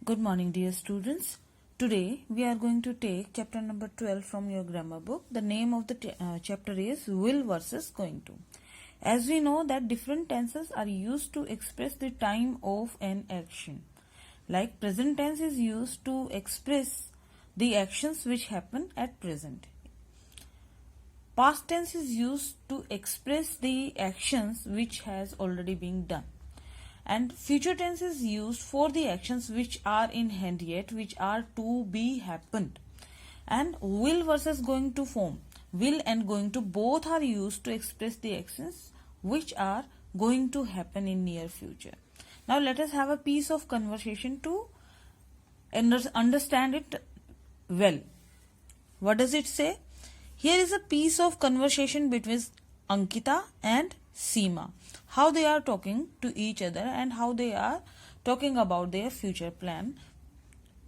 Good morning, dear students. Today we are going to take chapter number 12 from your grammar book. The name of the chapter is will versus going to. As we know that different tenses are used to express the time of an action. Like present tense is used to express the actions which happen at present. Past tense is used to express the actions which has already been done. And future tense is used for the actions which are in hand yet, which are to be happened. And will versus going to form. Will and going to both are used to express the actions which are going to happen in near future. Now let us have a piece of conversation to understand it well. What does it say? Here is a piece of conversation between Ankita and Seema. How they are talking to each other and how they are talking about their future plan,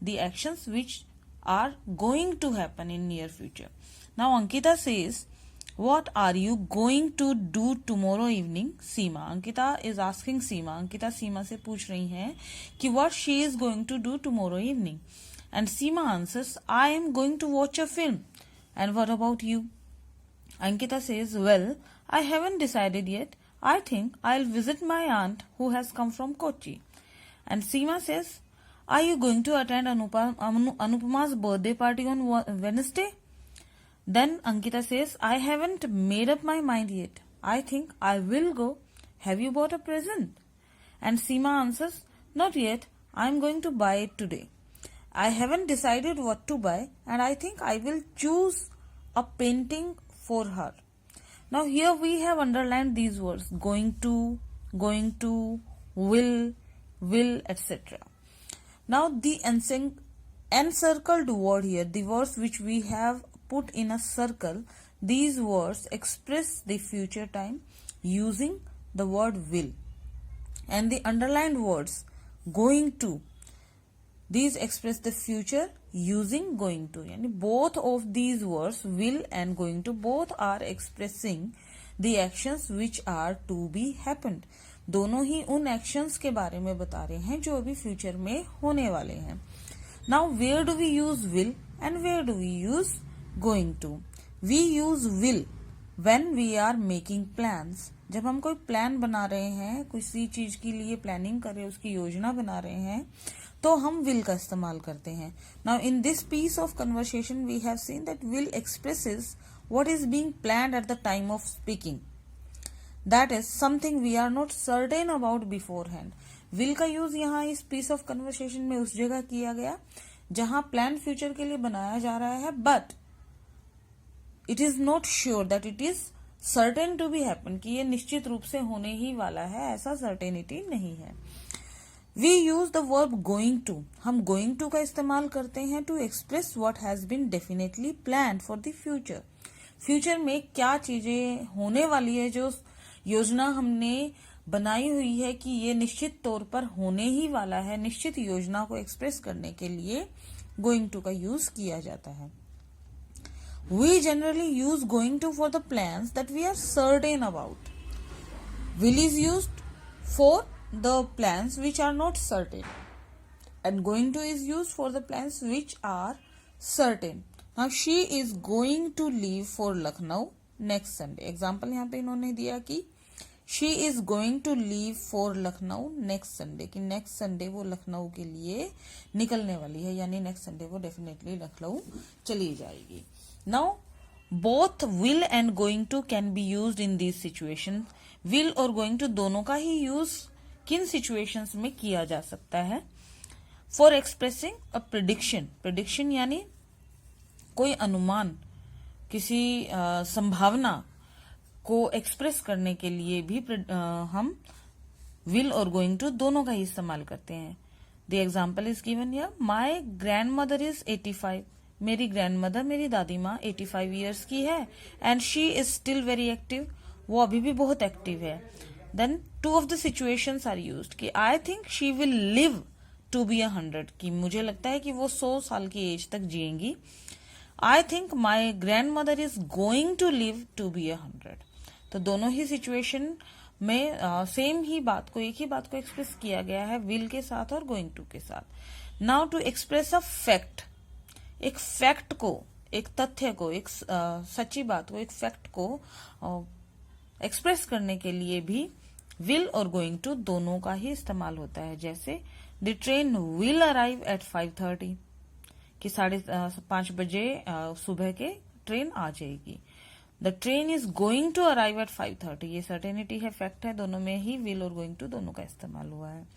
the actions which are going to happen in near future. Now Ankita says, what are you going to do tomorrow evening, Seema? Ankita is asking Seema. Ankita Seema से पूछ रही है कि what she is going to do tomorrow evening. And Seema answers, I am going to watch a film. And what about you? Ankita says, well, I haven't decided yet. I think I'll visit my aunt who has come from Kochi. And Seema says, are you going to attend Anupama's birthday party on Wednesday? Then Ankita says, I haven't made up my mind yet. I think I will go. Have you bought a present? And Seema answers, not yet. I'm going to buy it today. I haven't decided what to buy and I think I will choose a painting for her. Now here we have underlined these words going to, will, etc. Now the encircled word here, the words which we have put in a circle, these words express the future time using the word will. And the underlined words going to, these express the future using going to. Yani both of these words will and going to both are expressing the actions which are to be happened. दोनों ही उन actions के बारे में बता रहे हैं जो अभी future में होने वाले हैं. Now where do we use will and where do we use going to? We use will when we are making plans. जब हम कोई प्लान बना रहे हैं, किसी चीज के लिए प्लानिंग कर रहे हैं, उसकी योजना बना रहे हैं, तो हम will का इस्तेमाल करते हैं. Now in this piece of conversation we have seen that will expresses what is being planned at the time of speaking. That is something we are not certain about beforehand. Will का use यहाँ इस piece of conversation में उस जगह किया गया जहां plan future के लिए बनाया जा रहा है, but it is not sure that it is certain to be happen, कि ये निश्चित रूप से होने ही वाला है, ऐसा certainty नहीं है. We use the verb going to. हम going to का इस्तेमाल करते हैं to express what has been definitely planned for the future. Future में क्या चीजें होने वाली है, जो योजना हमने बनाई हुई है कि ये निश्चित तौर पर होने ही वाला है, निश्चित योजना को एक्सप्रेस करने के लिए going to का यूज किया जाता है. We generally use going to for the plans that we are certain about. Will is used for the plans which are not certain. And going to is used for the plans which are certain. Now she is going to leave for Lucknow next Sunday. Example यहाँ पे इन्होंने दिया कि she is going to leave for Lucknow next Sunday, कि next Sunday वो लखनऊ के लिए निकलने वाली है, यानी next Sunday वो definitely लखनऊ चली जाएगी. Now both will and going to can be used in these situations. Will और going to दोनों का ही यूज किन situations में किया जा सकता है? For expressing a prediction. Prediction यानी कोई अनुमान, किसी संभावना को एक्सप्रेस करने के लिए भी हम will और going to दोनों का ही इस्तेमाल करते हैं. The example is given here. My grandmother is 85. मेरी ग्रैंडमदर, मेरी दादी माँ 85 ईयर्स की है and she is still very active. वो अभी भी बहुत एक्टिव है. Then two of the situations are used कि I think she will live to be 100, कि मुझे लगता है कि वो 100 साल की एज तक जिएंगी. I think my grandmother is going to live to be 100. तो दोनों ही सिचुएशन में सेम ही बात को, एक ही बात को एक्सप्रेस किया गया है विल के साथ और गोइंग टू के साथ। Now to express a fact, एक फैक्ट को, एक तथ्य को, एक सच्ची बात को, एक फैक्ट को एक्सप्रेस करने के लिए भी विल और गोइंग टू दोनों का ही इस्तेमाल होता है। जैसे the train will arrive at 5:30, कि 5:30 बजे सुबह के ट्रेन आ जाएगी। The train is going to arrive at 5:30, ये सर्टेनिटी है, फैक्ट है, दोनों में ही विल और गोइंग टू दोनों का इस्तेमाल हुआ है।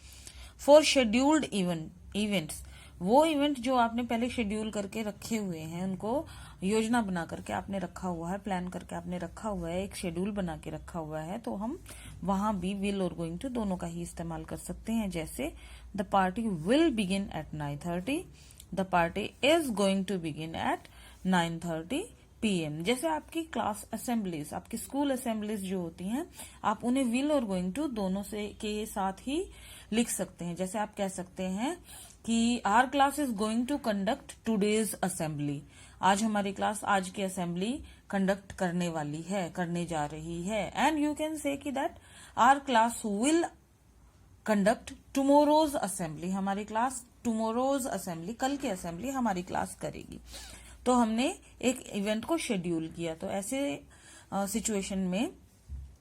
फॉर शेड्यूल्ड इवेंट्स, वो इवेंट जो आपने पहले शेड्यूल करके रखे हुए हैं, उनको योजना बना करके आपने रखा हुआ है, प्लान करके आपने रखा हुआ है, एक शेड्यूल बना के रखा हुआ है, तो हम वहां भी विल और गोइंग टू दोनों का ही इस्तेमाल कर सकते हैं। जैसे the party will begin at 9:30, the party is going to begin at 9:30 PM। जैसे आपकी क्लास असेंबलीज, आपकी स्कूल असेंबलीज जो होती हैं, आप उन्हें विल और गोइंग टू दोनों से के साथ ही लिख सकते हैं। जैसे आप कह सकते हैं कि our class is going to conduct today's assembly, आज हमारी क्लास आज की असेंबली कंडक्ट करने वाली है, करने जा रही है। एंड यू कैन से कि that our class will conduct tomorrow's assembly, हमारी क्लास टुमारोज असेंबली, कल की असेंबली हमारी क्लास करेगी। तो हमने एक इवेंट को शेड्यूल किया। तो ऐसे सिचुएशन में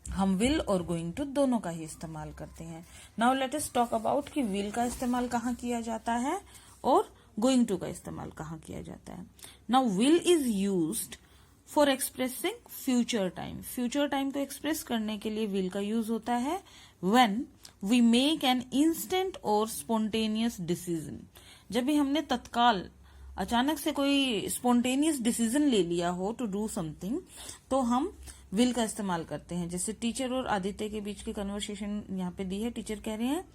हम विल और गोइंग टू दोनों का ही इस्तेमाल करते हैं। Now let us talk about कि विल का इस्तेमाल कहाँ किया जाता है और गोइंग टू का इस्तेमाल कहाँ किया जाता है। Now will is used for expressing future time, future time को एक्सप्रेस करने के लिए विल का यूज होता है when we make an instant और स्पॉन्टेनियस डिसीजन, जब भी हमने तत्काल अचानक से कोई स्पॉन्टेनियस डिसीजन ले लिया हो टू डू समथिंग, तो हम विल का इस्तेमाल करते हैं। जैसे टीचर और आदित्य के बीच की कन्वर्सेशन यहाँ पे दी है। टीचर कह रहे हैं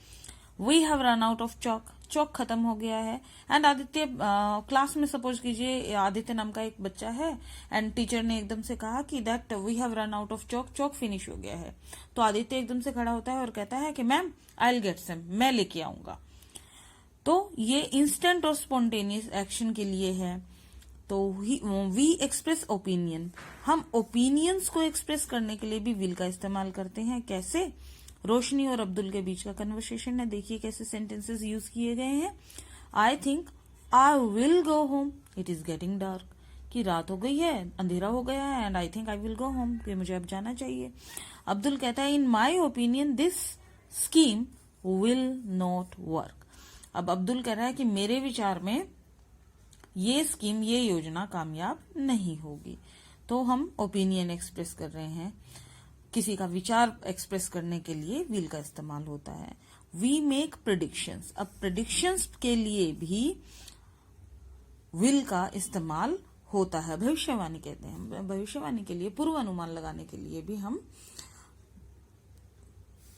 we have run out of chalk, chalk खत्म हो गया है। एंड आदित्य क्लास में, सपोज कीजिए आदित्य नाम का एक बच्चा है, एंड टीचर ने एकदम से कहा कि that we have run out of chalk, chalk finish हो गया है। तो आदित्य एकदम से खड़ा होता है और कहता है कि ma'am I will get some, मैं लेके आऊंगा। तो ये इंस्टेंट और स्पॉन्टेनियस एक्शन के लिए है। तो वी एक्सप्रेस ओपिनियन, हम ओपिनियंस को एक्सप्रेस करने के लिए भी विल का इस्तेमाल करते हैं। कैसे? रोशनी और अब्दुल के बीच का कन्वर्सेशन है, देखिए कैसे सेंटेंसेस यूज किए गए हैं। I think I will go home, it is getting dark, कि रात हो गई है, अंधेरा हो गया है, and I think I will go home, कि मुझे अब जाना चाहिए। अब्दुल कहता है in my opinion this scheme will not work. अब अब्दुल कह रहा है कि मेरे विचार में ये स्कीम, ये योजना कामयाब नहीं होगी। तो हम ओपिनियन एक्सप्रेस कर रहे हैं, किसी का विचार एक्सप्रेस करने के लिए विल का इस्तेमाल होता है। वी मेक प्रेडिक्शंस, अब प्रेडिक्शंस के लिए भी विल का इस्तेमाल होता है। भविष्यवाणी कहते हैं, भविष्यवाणी के लिए, पूर्वानुमान लगाने के लिए भी हम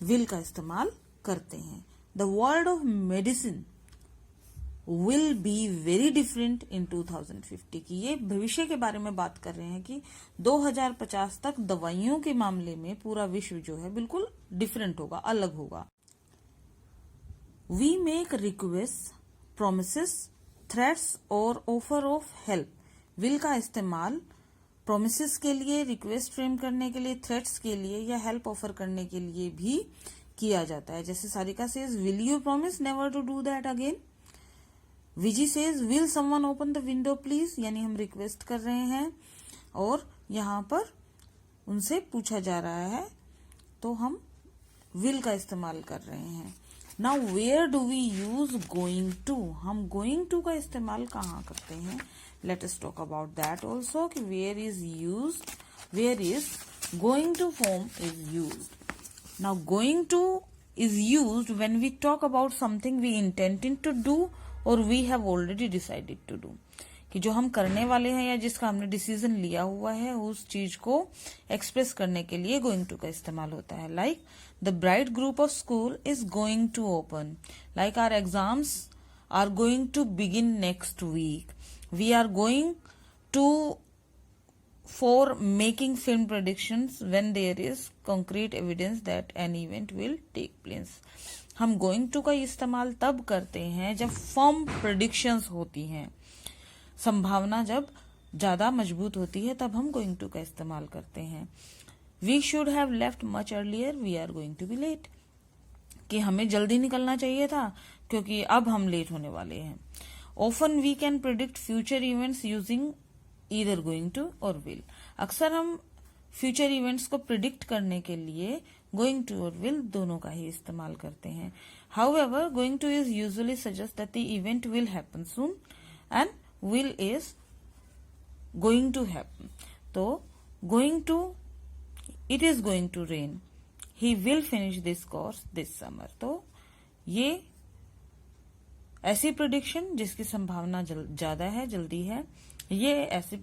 विल का इस्तेमाल करते हैं। The world of medicine will be very different in 2050, की ये भविष्य के बारे में बात कर रहे हैं कि 2050 तक दवाइयों के मामले में पूरा विश्व जो है बिल्कुल डिफरेंट होगा, अलग होगा। We make request, promises, threats और ऑफर ऑफ हेल्प। विल का इस्तेमाल प्रोमिसेस के लिए, रिक्वेस्ट फ्रेम करने के लिए, थ्रेट्स के लिए या हेल्प ऑफर करने के लिए भी किया जाता है। जैसे Sarika says will you promise never to do that again. Viji says will someone open the window please, यानी हम रिक्वेस्ट कर रहे हैं और यहाँ पर उनसे पूछा जा रहा है, तो हम विल का इस्तेमाल कर रहे हैं। Now where do we use going to, हम गोइंग टू का इस्तेमाल कहाँ करते हैं? Let us talk about that also, कि where is use, where is going to form is use. Now going to is used when we talk about something we intending to do or we have already decided to do, कि जो हम करने वाले हैं या जिसका हमने decision लिया हुआ है, उस चीज को एक्सप्रेस करने के लिए गोइंग टू का इस्तेमाल होता है। Like the bright group of school is going to open, like our exams are going to begin next week, we are going to for making film predictions when there is concrete evidence that an event will take place। हम going to का इस्तेमाल तब करते हैं जब firm predictions होती हैं, संभावना जब ज्यादा मजबूत होती है, तब हम going to का इस्तेमाल करते हैं। We should have left much earlier, we are going to be late, कि हमें जल्दी निकलना चाहिए था क्योंकि अब हम लेट होने वाले हैं. Often we can predict future events using either going to or will. अक्सर हम फ्यूचर इवेंट्स को प्रिडिक्ट करने के लिए गोइंग टू और विल दोनों का ही इस्तेमाल करते हैं. However going to is usually suggest that the event will happen soon and will is going to happen. तो going to, it is going to rain, he will finish this course this summer. तो ये ऐसी prediction जिसकी संभावना ज्यादा है, जल्दी है. ये ऐसी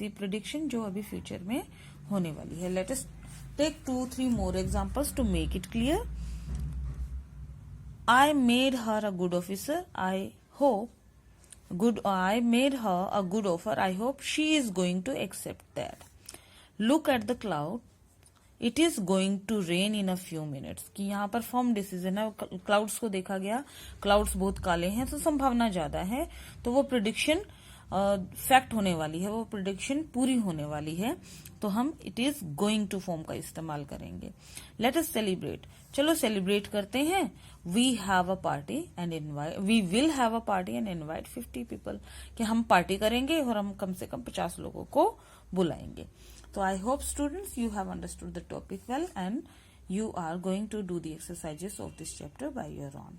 प्रिडिक्शन जो अभी फ्यूचर में होने वाली है. Let us take 2-3 more examples to make it clear. I made her a good officer. I made her a good offer. I hope she is going to accept that. Look at the cloud. It is going to rain in a few minutes. कि यहाँ पर form decision है. Clouds को देखा गया, clouds बहुत काले हैं तो संभावना ज्यादा है, तो वो प्रिडिक्शन फैक्ट होने वाली है, वो प्रिडिक्शन पूरी होने वाली है. तो हम it is going to form का इस्तेमाल करेंगे. Let us celebrate. चलो सेलिब्रेट करते हैं. We have a party and invite, we will have a party and invite 50 people. कि हम पार्टी करेंगे और हम कम से कम 50 लोगों को बुलाएंगे. So I hope students you have understood the topic well and you are going to do the exercises of this chapter by your own.